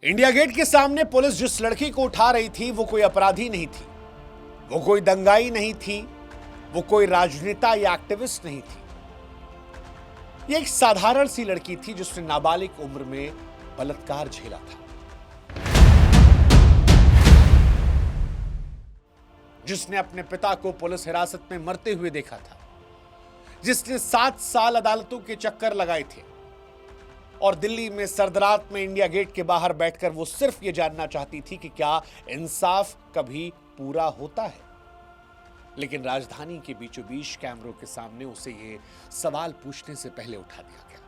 India gate के सामने police जिस लड़की को उठा रही थी वो कोई अपराधी नहीं थी, वो कोई दंगाई नहीं थी, वो कोई राजनेता या एक्टिविस्ट नहीं थी। ये एक साधारण सी लड़की थी जिसने नाबालिग उम्र में बलात्कार झेला था, जिसने अपने पिता को पुलिस हिरासत में मरते हुए देखा था, जिसने 7 साल अदालतों के चक्कर लगाए थे और दिल्ली में सरदरात में इंडिया गेट के बाहर बैठकर वो सिर्फ ये जानना चाहती थी कि क्या इंसाफ कभी पूरा होता है। लेकिन राजधानी के बीचों बीच कैमरों के सामने उसे ये सवाल पूछने से पहले उठा दिया गया।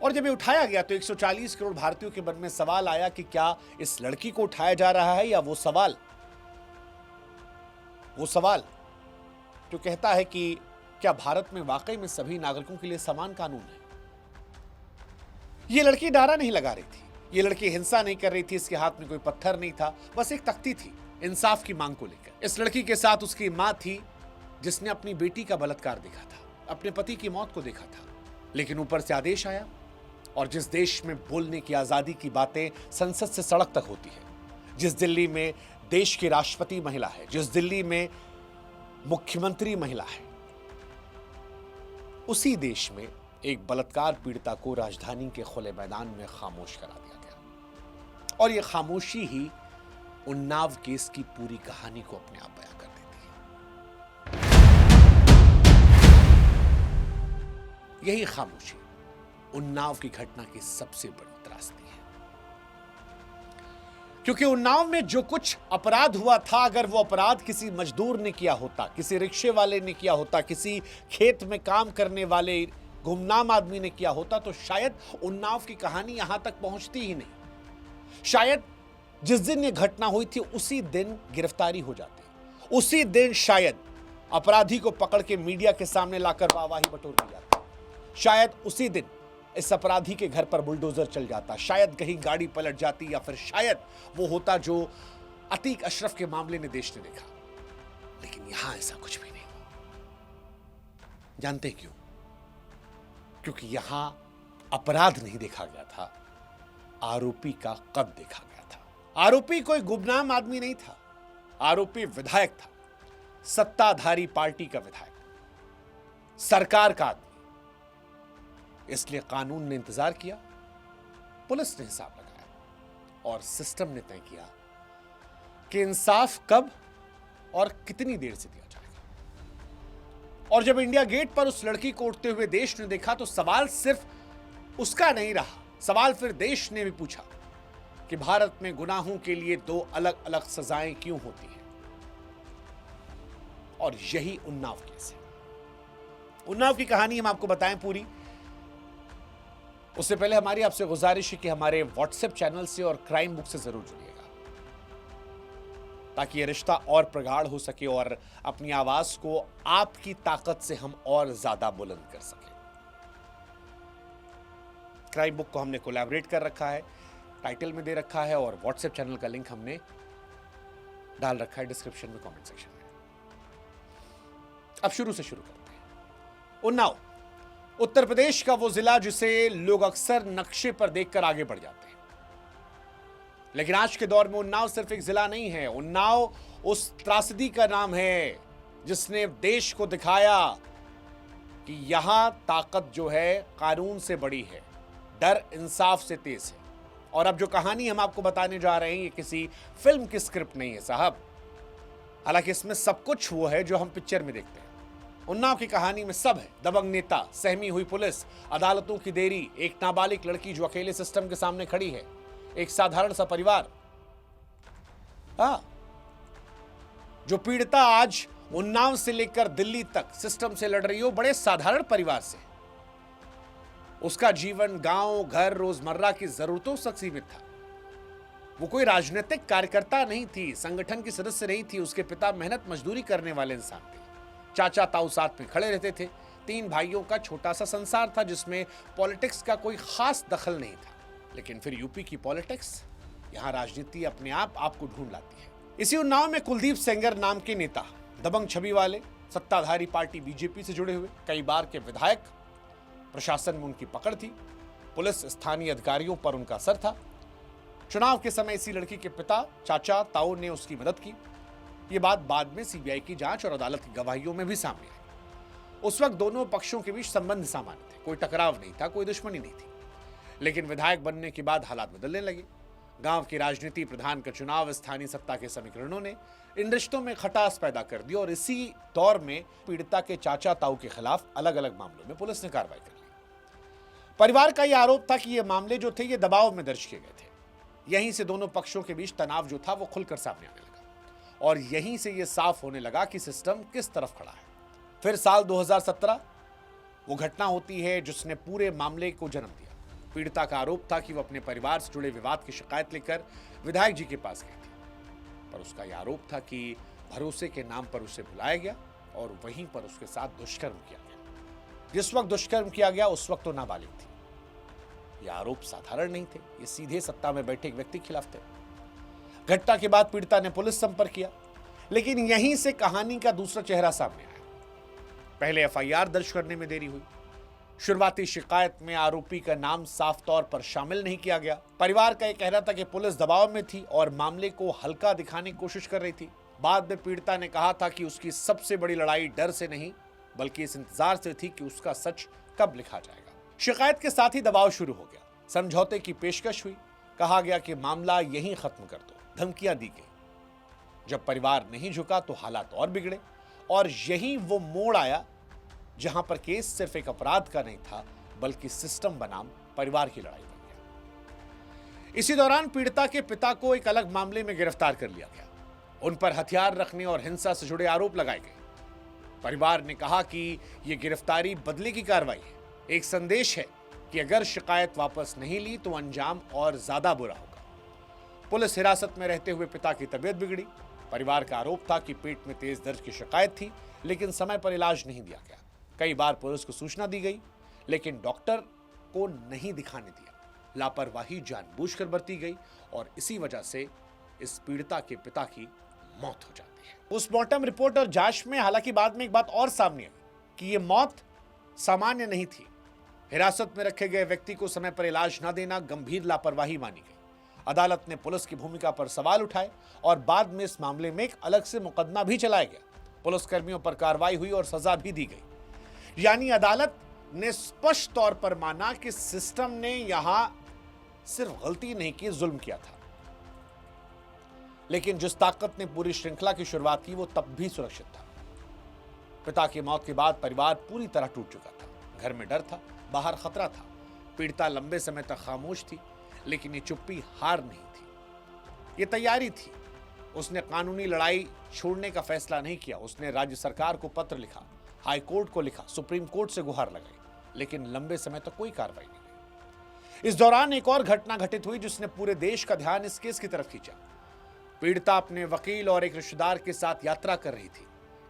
और जब ये उठाया गया तो 140 करोड़ भारतीयों के मन में सवाल आया कि क्या इस लड़की को उठाया जा रहा है या वो सवाल जो कहता है कि क्या भारत में वाकई में सभी नागरिकों के लिए समान कानून है। ये लड़की नारा नहीं लगा रही थी, ये लड़की हिंसा नहीं कर रही थी, इसके हाथ में कोई पत्थर नहीं था, बस एक तख्ती थी इंसाफ की मांग को लेकर। इस लड़की के साथ उसकी मां थी जिसने अपनी बेटी का बलात्कार देखा था, अपने पति की मौत को देखा था। लेकिन ऊपर से आदेश आया और जिस देश में बोलने की आजादी की बातें संसद से सड़क तक होती है, जिस दिल्ली में देश की राष्ट्रपति महिला है, जिस दिल्ली में मुख्यमंत्री महिला है, उसी देश में एक बलात्कार पीड़िता को राजधानी के खुले मैदान में खामोश करा दिया गया। और यह खामोशी ही उन्नाव केस की पूरी कहानी को अपने आप बयां कर देती है। यही खामोशी उन्नाव की घटना की सबसे बड़ी त्रासदी है, क्योंकि उन्नाव में जो कुछ अपराध हुआ था, अगर वो अपराध किसी मजदूर ने किया होता, किसी रिक्शे वाले ने किया होता, किसी खेत में काम करने वाले गुमनाम आदमी ने किया होता, तो शायद उन्नाव की कहानी यहां तक पहुंचती ही नहीं। शायद जिस दिन यह घटना हुई थी उसी दिन गिरफ्तारी हो जाती, उसी दिन शायद अपराधी को पकड़ के मीडिया के सामने लाकर वाहवाही बटोर दी जाती, शायद उसी दिन इस अपराधी के घर पर बुलडोजर चल जाता, शायद कहीं गाड़ी पलट जाती, या फिर शायद वो होता जो अतीक अशरफ के मामले में देश ने देखा। लेकिन यहां ऐसा कुछ भी नहीं हुआ। जानते क्यों? क्योंकि यहां अपराध नहीं देखा गया था, आरोपी का कद देखा गया था। आरोपी कोई गुमनाम आदमी नहीं था, आरोपी विधायक था, सत्ताधारी पार्टी का विधायक, सरकार का आदमी। इसलिए कानून ने इंतजार किया, पुलिस ने हिसाब लगाया और सिस्टम ने तय किया कि इंसाफ कब और कितनी देर से दिया जाएगा। और जब इंडिया गेट पर उस लड़की को उठते हुए देश ने देखा तो सवाल सिर्फ उसका नहीं रहा, सवाल फिर देश ने भी पूछा कि भारत में गुनाहों के लिए 2 अलग अलग सजाएं क्यों होती हैं। और यही उन्नाव केस है। उन्नाव की कहानी हम आपको बताएं पूरी, उससे पहले हमारी आपसे गुजारिश है कि हमारे व्हाट्सएप चैनल से और क्राइम बुक से जरूर जुड़िएगा, ताकि यह रिश्ता और प्रगाढ़ हो सके और अपनी आवाज को आपकी ताकत से हम और ज्यादा बुलंद कर सके। क्राइम बुक को हमने कोलैबोरेट कर रखा है, टाइटल में दे रखा है, और व्हाट्सएप चैनल का लिंक हमने डाल रखा है डिस्क्रिप्शन में, कमेंट सेक्शन में। अब शुरू से शुरू करते हैं। उन्नाव उत्तर प्रदेश का वो जिला जिसे लोग अक्सर नक्शे पर देखकर आगे बढ़ जाते हैं, लेकिन आज के दौर में उन्नाव सिर्फ एक जिला नहीं है। उन्नाव उस त्रासदी का नाम है जिसने देश को दिखाया कि यहां ताकत जो है कानून से बड़ी है, डर इंसाफ से तेज है। और अब जो कहानी हम आपको बताने जा रहे हैं ये किसी फिल्म की स्क्रिप्ट नहीं है साहब, हालांकि इसमें सब कुछ वो है जो हम पिक्चर में देखते हैं। उन्नाव की कहानी में सब है, दबंग नेता, सहमी हुई पुलिस, अदालतों की देरी, एक नाबालिग लड़की जो अकेले सिस्टम के सामने खड़ी है, एक साधारण सा परिवार। जो पीड़िता आज उन्नाव से लेकर दिल्ली तक सिस्टम से लड़ रही हो, बड़े साधारण परिवार से, उसका जीवन गांव, घर, रोजमर्रा की जरूरतों तक सीमित था। वो कोई राजनीतिक कार्यकर्ता नहीं थी, संगठन की सदस्य नहीं थी, उसके पिता मेहनत मजदूरी करने वाले इंसान थे, चाचा ताऊ साथ में खड़े रहते थे, 3 भाइयों का छोटा सा संसार था जिसमें पॉलिटिक्स का कोई खास दखल नहीं था। लेकिन फिर यूपी की पॉलिटिक्स, यहां राजनीति अपने आप आपको ढूंढ लाती है। इसी उन्नाव में कुलदीप सेंगर नाम के नेता, दबंग छवि वाले, सत्ताधारी पार्टी बीजेपी से जुड़े हुए, कई बार के विधायक, प्रशासन में उनकी पकड़ थी, पुलिस स्थानीय अधिकारियों पर उनका असर था, चुनाव के समय इसी लड़की के पिता चाचा ताऊ ने उसकी मदद की। ये बात बाद में सीबीआई की जांच और अदालत की गवाहियों में भी सामने आई। उस वक्त दोनों पक्षों के बीच संबंध सामान्य थे, कोई टकराव नहीं था, कोई दुश्मनी नहीं थी। लेकिन विधायक बनने के बाद हालात बदलने लगे। गांव की राजनीति, प्रधान का चुनाव, स्थानीय सत्ता के समीकरणों ने इन रिश्तों में खटास पैदा कर दी और इसी दौर में पीड़िता के चाचा ताऊ के खिलाफ अलग अलग मामलों में पुलिस ने कार्रवाई कर ली। परिवार का यह आरोप था कि ये मामले जो थे ये दबाव में दर्ज किए गए थे। यहीं से दोनों पक्षों के बीच तनाव जो था वो खुलकर सामने आने लगा और यहीं से ये साफ होने लगा कि सिस्टम किस तरफ खड़ा है। फिर साल 2017 वो घटना होती है जिसने पूरे मामले को जन्म दिया। पीड़िता का आरोप था कि वो अपने परिवार से जुड़े विवाद की शिकायत लेकर विधायक जी के पास गई थी, पर उसका यह आरोप था कि भरोसे के नाम पर उसे बुलाया गया और वहीं पर उसके साथ दुष्कर्म किया गया। जिस वक्त दुष्कर्म किया गया उस वक्त तो नाबालिग थी। यह आरोप साधारण नहीं थे, ये सीधे सत्ता में बैठे एक व्यक्ति के खिलाफ थे। घटना के बाद पीड़िता ने पुलिस संपर्क किया, लेकिन यहीं से कहानी का दूसरा चेहरा सामने आया। पहले एफआईआर दर्ज करने में देरी हुई। शुरुआती शिकायत में आरोपी का नाम साफ तौर पर शामिल नहीं किया गया। परिवार का यह कहना था कि पुलिस दबाव में थी और मामले को हल्का दिखाने की कोशिश कर रही थी। बाद में पीड़िता ने कहा था कि उसकी सबसे बड़ी लड़ाई डर से नहीं बल्कि इस इंतजार से थी कि उसका सच कब लिखा जाएगा। शिकायत के साथ ही दबाव शुरू हो गया। समझौते की पेशकश हुई। कहा गया कि मामला यहीं खत्म कर दो। धमकियां दी गई। जब परिवार नहीं झुका तो हालात और बिगड़े और यही वो मोड़ आया जहां पर केस सिर्फ एक अपराध का नहीं था बल्कि सिस्टम बनाम परिवार की लड़ाई बन गया। इसी दौरान पीड़िता के पिता को एक अलग मामले में गिरफ्तार कर लिया गया। उन पर हथियार रखने और हिंसा से जुड़े आरोप लगाए गए। परिवार ने कहा कि यह गिरफ्तारी बदले की कार्रवाई है, एक संदेश है कि अगर शिकायत वापस नहीं ली तो अंजाम और ज्यादा बुरा होगा। पुलिस हिरासत में रहते हुए पिता की तबीयत बिगड़ी। परिवार का आरोप था कि पेट में तेज दर्द की शिकायत थी, लेकिन समय पर इलाज नहीं दिया गया। कई बार पुलिस को सूचना दी गई, लेकिन डॉक्टर को नहीं दिखाने दिया। लापरवाही जानबूझकर बरती गई और इसी वजह से इस पीड़िता के पिता की मौत हो जाती है। पोस्टमार्टम रिपोर्ट और जांच में हालांकि बाद में एक बात और सामने आई कि यह मौत सामान्य नहीं थी। हिरासत में रखे गए व्यक्ति को समय पर इलाज न देना गंभीर लापरवाही मानी गई। अदालत ने पुलिस की भूमिका पर सवाल उठाए और बाद में इस मामले में एक अलग से मुकदमा भी चलाया गया। पुलिसकर्मियों पर कार्रवाई हुई और सजा भी दी गई। यानी अदालत ने स्पष्ट तौर पर माना कि सिस्टम ने यहां सिर्फ गलती नहीं की, जुल्म किया था। लेकिन जिस ताकत ने पूरी श्रृंखला की शुरुआत की वो तब भी सुरक्षित था। पिता की मौत के बाद परिवार पूरी तरह टूट चुका था। घर में डर था, बाहर खतरा था। पीड़िता लंबे समय तक खामोश थी, लेकिन ये चुप्पी हार नहीं थी, ये तैयारी थी। उसने कानूनी लड़ाई छोड़ने का फैसला नहीं किया। उसने राज्य सरकार को पत्र लिखा, हाई कोर्ट को लिखा, सुप्रीम कोर्ट से गुहार लगाई, लेकिन लंबे समय तक कोई कार्रवाई नहीं हुई। इस दौरान एक और घटना घटित हुई जिसने पूरे देश का ध्यान इस केस की तरफ खींचा। पीड़िता अपने वकील और एक रिश्तेदार के साथ यात्रा कर रही थी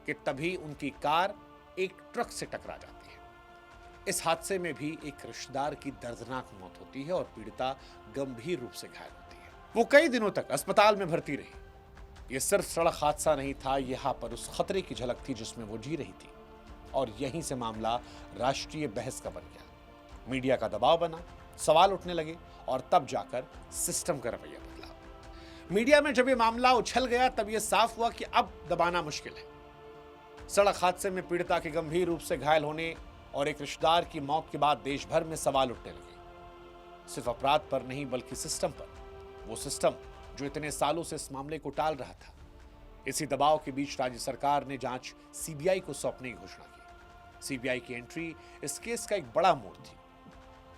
कि तभी उनकी कार एक ट्रक से टकरा जाती है। इस हादसे में भी एक रिश्तेदार की दर्दनाक मौत होती है और पीड़िता गंभीर रूप से घायल होती है। वो कई दिनों तक अस्पताल में भर्ती रही। यह सिर्फ सड़क हादसा नहीं था, यहाँ पर उस खतरे की झलक थी जिसमें वो जी रही थी। और यहीं से मामला राष्ट्रीय बहस का बन गया। मीडिया का दबाव बना, सवाल उठने लगे और तब जाकर सिस्टम का रवैया बदला। मीडिया में जब यह मामला उछल गया तब यह साफ हुआ कि अब दबाना मुश्किल है। सड़क हादसे में पीड़िता के गंभीर रूप से घायल होने और एक रिश्तेदार की मौत के बाद देश भर में सवाल उठने लगे। सिर्फ अपराध पर नहीं बल्कि सिस्टम पर। वो सिस्टम जो इतने सालों से इस मामले को टाल रहा था। इसी दबाव के बीच राज्य सरकार ने जांच सीबीआई को सौंपने की घोषणा की। सीबीआई की एंट्री इस केस का एक बड़ा मोड़ थी।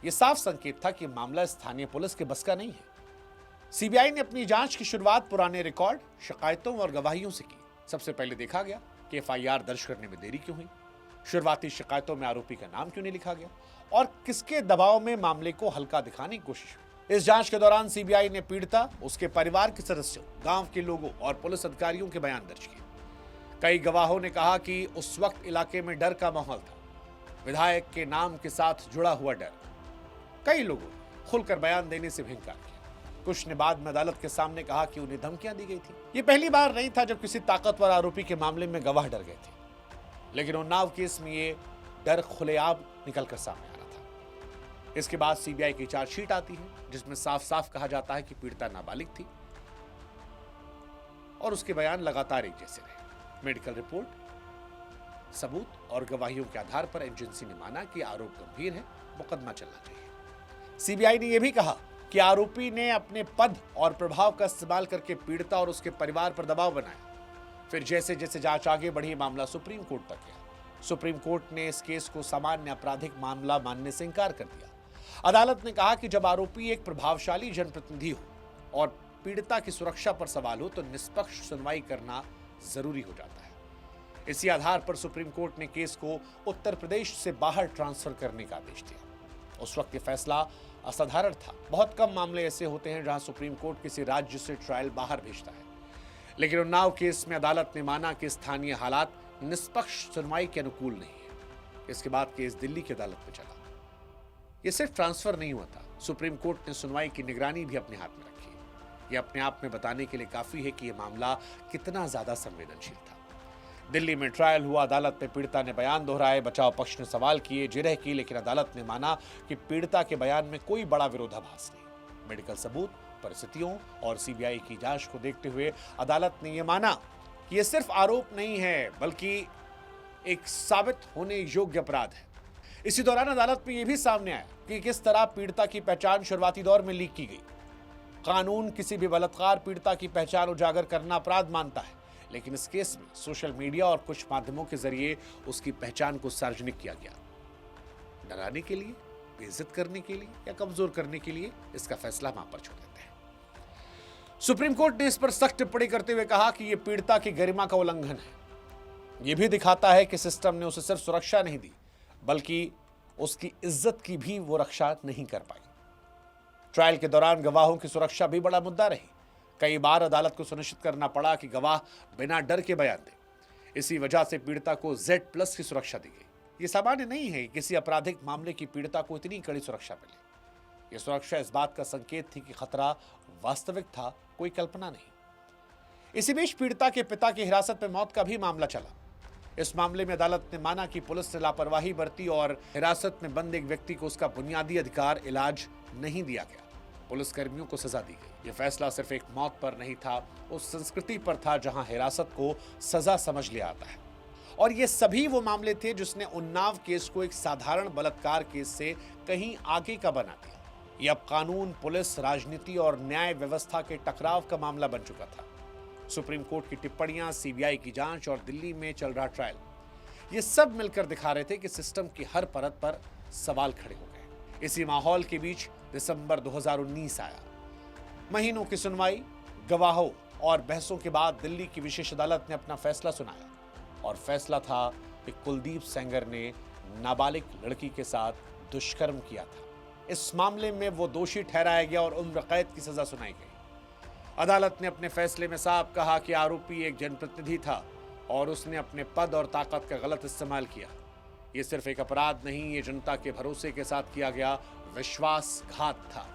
यह साफ संकेत था कि मामला स्थानीय पुलिस के बस का नहीं है। सीबीआई ने अपनी जांच की शुरुआत पुराने रिकॉर्ड, शिकायतों और गवाहियों से की। सबसे पहले देखा गया कि एफआईआर दर्ज करने में देरी क्यों हुई, शुरुआती शिकायतों में आरोपी का नाम क्यों नहीं लिखा गया और किसके दबाव में मामले को हल्का दिखाने की कोशिश हुई। इस जांच के दौरान सीबीआई ने पीड़िता, उसके परिवार के सदस्यों, गांव के लोगों और पुलिस अधिकारियों के बयान दर्ज किए। कई गवाहों ने कहा कि उस वक्त इलाके में डर का माहौल था, विधायक के नाम के साथ जुड़ा हुआ डर। कई लोगों ने खुलकर बयान देने से इनकार किया। कुछ ने बाद में अदालत के सामने कहा कि उन्हें धमकियां दी गई थी। ये पहली बार नहीं था जब किसी ताकतवर आरोपी के मामले में गवाह डर गए थे, लेकिन उन्नाव केस में ये डर खुलेआम निकलकर सामने आ रहा था। इसके बाद सीबीआई की चार्जशीट आती है जिसमें साफ साफ कहा जाता है कि पीड़िता नाबालिग थी और उसके बयान लगातार एक जैसे रहे। मेडिकल रिपोर्ट, सबूत और गवाहियों के आधार पर एजेंसी ने माना कि आरोप गंभीर है, मुकदमा चलना चाहिए। सीबीआई ने यह भी कहा कि आरोपी ने अपने पद और प्रभाव का इस्तेमाल करके पीड़िता और उसके परिवार पर दबाव बनाया। फिर जैसे जैसे जांच आगे बढ़ी, मामला सुप्रीम कोर्ट तक गया। सुप्रीम कोर्ट ने इस केस को सामान्य आपराधिक मामला मानने से इंकार कर दिया। अदालत ने कहा कि जब आरोपी एक प्रभावशाली जनप्रतिनिधि हो और पीड़िता की सुरक्षा पर सवाल हो तो निष्पक्ष सुनवाई करना जरूरी हो जाता है। इसी आधार पर सुप्रीम कोर्ट ने केस को उत्तर प्रदेश से बाहर ट्रांसफर करने का आदेश दिया। उस वक्त यह फैसला असाधारण था। बहुत कम मामले ऐसे होते हैं जहां सुप्रीम कोर्ट किसी राज्य से ट्रायल बाहर भेजता है, लेकिन उन्नाव केस में अदालत ने माना कि स्थानीय हालात निष्पक्ष सुनवाई के अनुकूल नहीं है। इसके बाद केस दिल्ली की अदालत में चला। यह सिर्फ ट्रांसफर नहीं हुआ था, सुप्रीम कोर्ट ने सुनवाई की निगरानी भी अपने हाथ में रखी। यह अपने आप में बताने के लिए काफी है कि यह मामला कितना ज्यादा संवेदनशील था। दिल्ली में ट्रायल हुआ, अदालत में पीड़िता ने बयान दोहराए, बचाव पक्ष ने सवाल किए, जिरह की, लेकिन अदालत ने माना कि पीड़िता के बयान में कोई बड़ा विरोधाभास नहीं। मेडिकल सबूत, परिस्थितियों और सीबीआई की जांच को देखते हुए अदालत ने यह माना कि यह सिर्फ आरोप नहीं है बल्कि एक साबित होने योग्य अपराध है। इसी दौरान अदालत में यह भी सामने आया कि किस तरह पीड़िता की पहचान शुरुआती दौर में लीक की गई। कानून किसी भी बलात्कार पीड़िता की पहचान उजागर करना अपराध मानता है, लेकिन इस केस में सोशल मीडिया और कुछ माध्यमों के जरिए उसकी पहचान को सार्वजनिक किया गया। डराने के लिए, बेइज्जत करने के लिए या कमजोर करने के लिए, इसका फैसला हम आप पर छोड़ देते हैं। सुप्रीम कोर्ट ने इस पर सख्त टिप्पणी करते हुए कहा कि यह पीड़िता की गरिमा का उल्लंघन है। यह भी दिखाता है कि सिस्टम ने उसे सिर्फ सुरक्षा नहीं दी बल्कि उसकी इज्जत की भी वो रक्षा नहीं कर पाई। ट्रायल के दौरान गवाहों की सुरक्षा भी बड़ा मुद्दा रही। कई बार अदालत को सुनिश्चित करना पड़ा कि गवाह बिना डर के बयान दें। इसी वजह से पीड़िता को Z+ की सुरक्षा दी गई। यह सामान्य नहीं है कि किसी आपराधिक मामले की पीड़िता को इतनी कड़ी सुरक्षा मिले। यह सुरक्षा इस बात का संकेत थी कि खतरा वास्तविक था, कोई कल्पना नहीं। इसी बीच पीड़िता के पिता की हिरासत में मौत का भी मामला चला। इस मामले में अदालत ने माना कि पुलिस ने लापरवाही बरती और हिरासत में बंद एक व्यक्ति को उसका बुनियादी अधिकार इलाज नहीं दिया गया। पुलिस कर्मियों को सजा दी गई। यह फैसला सिर्फ एक मौत पर नहीं था, उस संस्कृति पर था जहां हिरासत को सजा समझ लिया आता है। और ये सभी वो मामले थे जिसने उन्नाव केस को एक साधारण बलात्कार केस से कहीं आगे का बना दिया। यह अब कानून, पुलिस, राजनीति और न्याय व्यवस्था के टकराव का मामला बन चुका था। सुप्रीम कोर्ट की टिप्पणियां, सीबीआई की जांच और दिल्ली में चल रहा ट्रायल, ये सब मिलकर दिखा रहे थे कि सिस्टम की हर परत पर सवाल खड़े हो गए। इसी माहौल के बीच दिसंबर 2019 आया। महीनों की सुनवाई, गवाहों और बहसों के बाद दिल्ली की विशेष अदालत ने अपना फैसला सुनाया और फैसला था कि कुलदीप सेंगर ने नाबालिग लड़की के साथ दुष्कर्म किया था। इस मामले में वो दोषी ठहराया गया और उम्र कैद की सजा सुनाई गई। अदालत ने अपने फैसले में साफ कहा कि आरोपी एक जनप्रतिनिधि था और उसने अपने पद और ताकत का गलत इस्तेमाल किया। यह सिर्फ एक अपराध नहीं, ये जनता के भरोसे के साथ किया गया विश्वासघात था।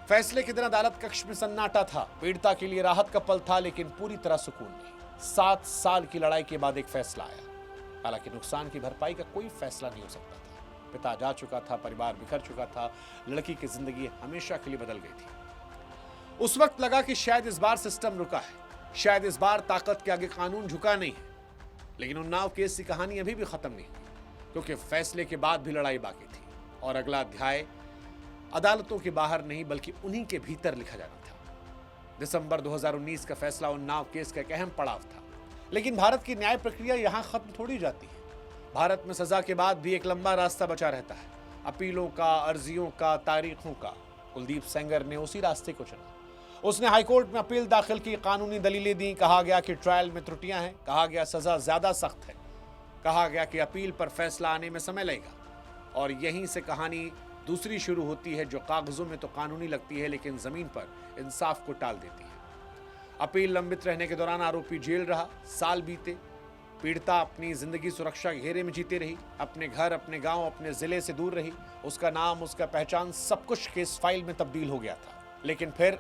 फैसले के दिन अदालत कक्ष में सन्नाटा था। पीड़िता के लिए राहत का पल था, लेकिन पूरी तरह सुकून नहीं। 7 साल की लड़ाई के बाद एक फैसला आया। हालांकि नुकसान की भरपाई का कोई फैसला नहीं हो सकता था। पिता जा चुका था, परिवार बिखर चुका था, लड़की की जिंदगी हमेशा के लिए बदल गई थी। उस वक्त लगा कि शायद इस बार सिस्टम रुका है, शायद इस बार ताकत के आगे कानून झुका नहीं है। लेकिन उन्नाव केस की कहानी अभी भी खत्म नहीं हुई, क्योंकि फैसले के बाद भी लड़ाई बाकी थी और अगला अध्याय अदालतों के बाहर नहीं बल्कि उन्हीं के भीतर लिखा जाना था। दिसंबर 2019 का फैसला उन्नाव केस का एक अहम पड़ाव था। लेकिन भारत की न्याय प्रक्रिया यहां खत्म थोड़ी जाती है। भारत में सजा के बाद भी एक लंबा रास्ता बचा रहता है, अपीलों का, अर्जियों का, तारीखों का। कुलदीप सेंगर ने उसी रास्ते को चुना। उसने हाईकोर्ट में अपील दाखिल की, कानूनी दलीलें दी। कहा गया कि ट्रायल में त्रुटियां हैं, कहा गया सजा ज्यादा सख्त है, कहा गया कि अपील पर फैसला आने में समय लगेगा। और यहीं से कहानी दूसरी शुरू होती है, जो कागजों में तो कानूनी लगती है लेकिन जमीन पर इंसाफ को टाल देती है। अपील लंबित रहने के दौरान आरोपी जेल रहा, साल बीते। पीड़िता अपनी जिंदगी सुरक्षा के घेरे में जीती रही, अपने घर, अपने गांव, अपने जिले से दूर रही। उसका नाम, उसका पहचान, सब कुछ केस फाइल में तब्दील हो गया था। लेकिन फिर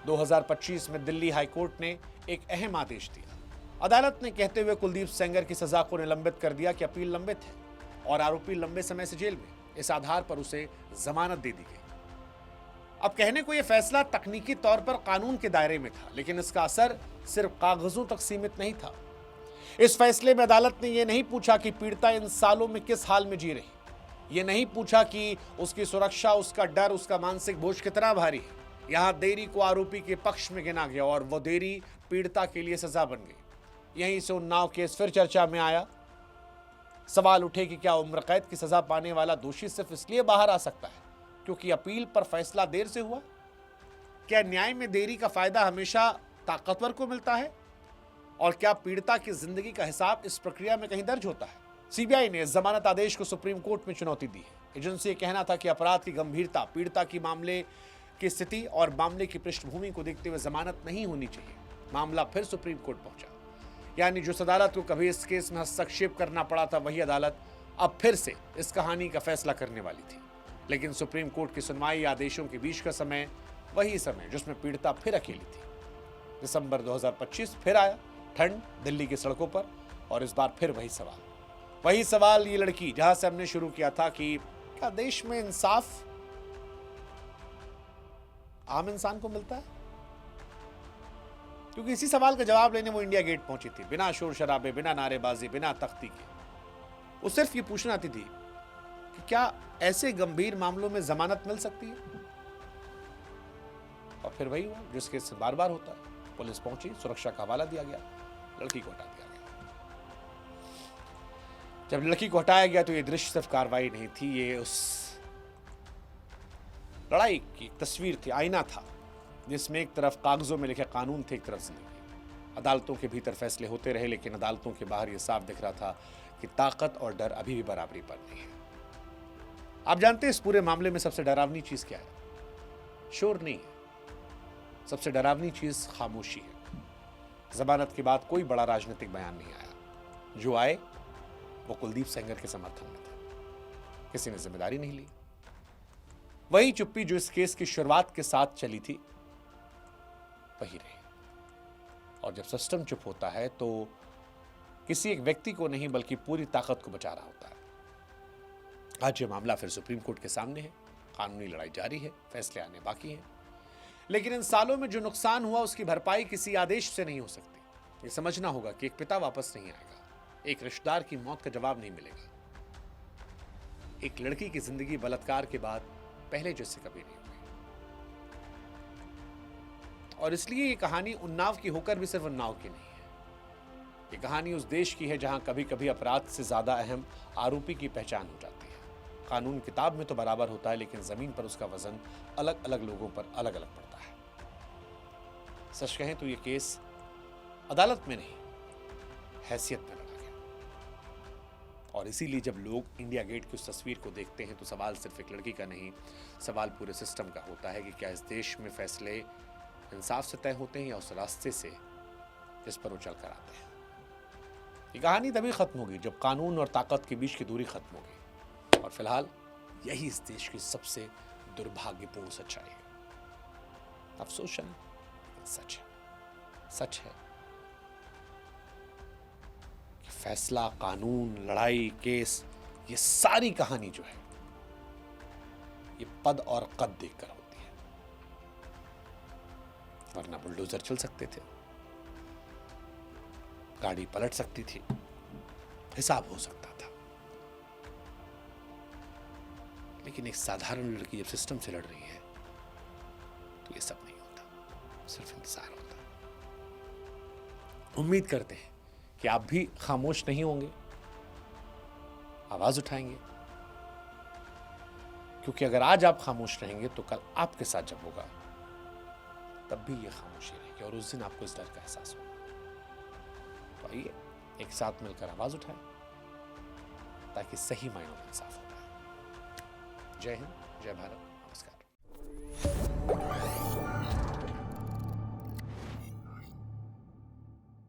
2025 में दिल्ली हाईकोर्ट ने एक अहम आदेश दिया। अदालत ने कहते हुए कुलदीप सेंगर की सजा को निलंबित कर दिया कि अपील लंबित है और आरोपी लंबे समय से जेल में। इस आधार पर उसे जमानत दे दी गई। अब कहने को यह फैसला तकनीकी तौर पर कानून के दायरे में था, लेकिन इसका असर सिर्फ कागजों तक सीमित नहीं था। इस फैसले में अदालत ने यह नहीं पूछा कि पीड़िता इन सालों में किस हाल में जी रही, यह नहीं पूछा कि उसकी सुरक्षा, उसका डर, उसका मानसिक बोझ कितना भारी है। यहां देरी को आरोपी के पक्ष में गिना गया और वह देरी पीड़िता के लिए सजा बन गई। यहीं से उन्नाव केस फिर चर्चा में आया। सवाल उठे कि क्या उम्र कैद की सजा पाने वाला दोषी सिर्फ इसलिए बाहर आ सकता है क्योंकि अपील पर फैसला देर से हुआ? क्या न्याय में देरी का फायदा हमेशा ताकतवर को मिलता है? और क्या पीड़िता की जिंदगी का हिसाब इस प्रक्रिया में कहीं दर्ज होता है? सीबीआई ने जमानत आदेश को सुप्रीम कोर्ट में चुनौती दी है। एजेंसी का कहना था कि अपराध की गंभीरता, पीड़िता की मामले की स्थिति और मामले की पृष्ठभूमि को देखते हुए जमानत नहीं होनी चाहिए। मामला फिर सुप्रीम कोर्ट पहुंचा। यानी जिस अदालत को कभी इस केस में हस्तक्षेप करना पड़ा था, वही अदालत अब फिर से इस कहानी का फैसला करने वाली थी। लेकिन सुप्रीम कोर्ट की सुनवाई आदेशों के बीच का समय वही समय जिसमें पीड़िता फिर अकेली थी। दिसंबर 2025 फिर आया, ठंड दिल्ली की सड़कों पर, और इस बार फिर वही सवाल ये लड़की, जहां से हमने शुरू किया था कि क्या देश में इंसाफ आम इंसान को मिलता है? क्योंकि इसी सवाल का जवाब लेने वो इंडिया गेट पहुंची थी, बिना शोर शराबे, बिना नारेबाजी, बिना तख्ती के। वो सिर्फ ये पूछना आती थी कि क्या ऐसे गंभीर मामलों में जमानत मिल सकती है? और फिर वही हुआ जिसके से बार बार होता है। पुलिस पहुंची, सुरक्षा का हवाला दिया गया, लड़की को हटा दिया गया। जब लड़की को हटाया गया तो ये दृश्य सिर्फ कार्रवाई नहीं थी, ये उस लड़ाई की एक तस्वीर थी, आईना था, जिसमें एक तरफ कागजों में लिखे कानून थे, एक तरफ जिंदगी। अदालतों के भीतर फैसले होते रहे, लेकिन अदालतों के बाहर यह साफ दिख रहा था कि ताकत और डर अभी भी बराबरी पर नहीं है। आप जानते हैं इस पूरे मामले में सबसे डरावनी चीज क्या है? शोर नहीं है, सबसे डरावनी चीज खामोशी है। जमानत के बाद कोई बड़ा राजनीतिक बयान नहीं आया। जो आए वो कुलदीप सेंगर के समर्थन में थे। किसी ने जिम्मेदारी नहीं ली। वही चुप्पी जो इस केस की शुरुआत के साथ चली थी, वही रही। और जब सिस्टम चुप होता है तो किसी एक व्यक्ति को नहीं बल्कि पूरी ताकत को बचा रहा होता है। आज ये मामला फिर सुप्रीम कोर्ट के सामने है। कानूनी लड़ाई जारी है, फैसले आने बाकी हैं। लेकिन इन सालों में जो नुकसान हुआ उसकी भरपाई किसी आदेश से नहीं हो सकती। ये समझना होगा कि एक पिता वापस नहीं आएगा, एक रिश्तेदार की मौत का जवाब नहीं मिलेगा, एक लड़की की जिंदगी बलात्कार के बाद पहले जैसे कभी नहीं हुई। और इसलिए ये कहानी उन्नाव की होकर भी सिर्फ उन्नाव की नहीं है। ये कहानी उस देश की है जहां कभी कभी अपराध से ज्यादा अहम आरोपी की पहचान हो जाती है। कानून किताब में तो बराबर होता है, लेकिन जमीन पर उसका वजन अलग अलग लोगों पर अलग अलग पड़ता है। सच कहें तो ये केस अदालत में नहीं, हैसियत में लड़ा गया। और इसीलिए जब लोग इंडिया गेट की उस तस्वीर को देखते हैं तो सवाल सिर्फ एक लड़की का नहीं, सवाल पूरे सिस्टम का होता है कि क्या इस देश में फैसले इंसाफ से तय होते हैं या उस रास्ते से जिस पर वो चल कर आते हैं। ये कहानी तभी खत्म होगी जब कानून और ताकत के बीच की दूरी खत्म होगी। और फिलहाल यही इस देश की सबसे दुर्भाग्यपूर्ण सच्चाई है। अफसोस है, सच है। सच है कि फैसला, कानून, लड़ाई, केस, ये सारी कहानी जो है ये पद और कद देखकर होती है। वरना बुलडोजर चल सकते थे, गाड़ी पलट सकती थी, हिसाब हो सकता था। लेकिन एक साधारण लड़की जब सिस्टम से लड़ रही है तो ये सब नहीं होता, सिर्फ इंतजार होता। उम्मीद करते हैं कि आप भी खामोश नहीं होंगे, आवाज उठाएंगे, क्योंकि अगर आज आप खामोश रहेंगे तो कल आपके साथ जब होगा तब भी ये खामोशी रहेगी और उस दिन आपको इस डर का एहसास होगा। तो आइए एक साथ मिलकर आवाज उठाएं ताकि सही मायनों में इंसाफ हो पाए। जय हिंद, जय भारत, नमस्कार।